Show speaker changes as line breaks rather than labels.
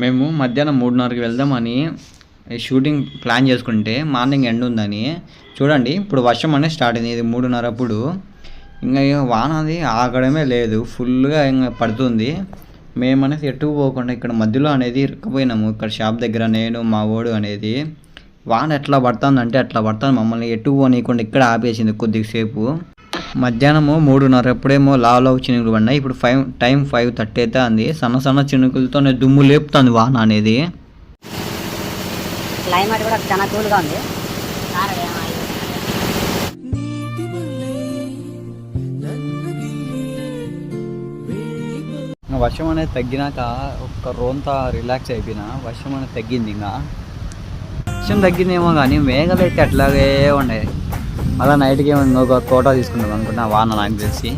మేము మధ్యాహ్నం 3:30కి వెళ్దామని షూటింగ్ ప్లాన్ చేసుకుంటే మార్నింగ్ ఎండ్ ఉందని చూడండి. ఇప్పుడు వర్షం అనేది స్టార్ట్ అయింది. ఇది 3:30 అప్పుడు. ఇంకా వాన అది ఆగడమే లేదు, ఫుల్గా ఇంకా పడుతుంది. మేమనేది ఎట్టుకు పోకుండా ఇక్కడ మధ్యలో అనేది ఇరుక్కుపోయినాము. ఇక్కడ షాప్ దగ్గర నేను మా ఓడు అనేది. వాన ఎట్లా పడుతుందంటే అట్లా పడుతుంది. మమ్మల్ని ఎట్టుకు పోనీయకుండా ఇక్కడ ఆపేసింది కొద్దిసేపు. మధ్యాహ్నము 3:30 ఎప్పుడేమో లావు చినుకులు పడినాయి. ఇప్పుడు టైం 5:30 అయితే అంది. సన్న చినుకులతో దుమ్ము లేపుతుంది వాన అనేది.
క్లైమేట్ కూడా చాలా కూల్గా ఉంది.
వర్షం అనేది తగ్గినాక ఒక్క రోజంతా రిలాక్స్ అయిపోయినా. వర్షం అనేది తగ్గింది. ఇంకా వర్షం తగ్గిందేమో కానీ మేఘాలు అయితే అట్లాగే ఉన్నాయి. మళ్ళీ నైట్కి ఏమో ఇంకొక కోటా తీసుకుంటాం అనుకుంటున్నా వాన నాకు తెలిసి.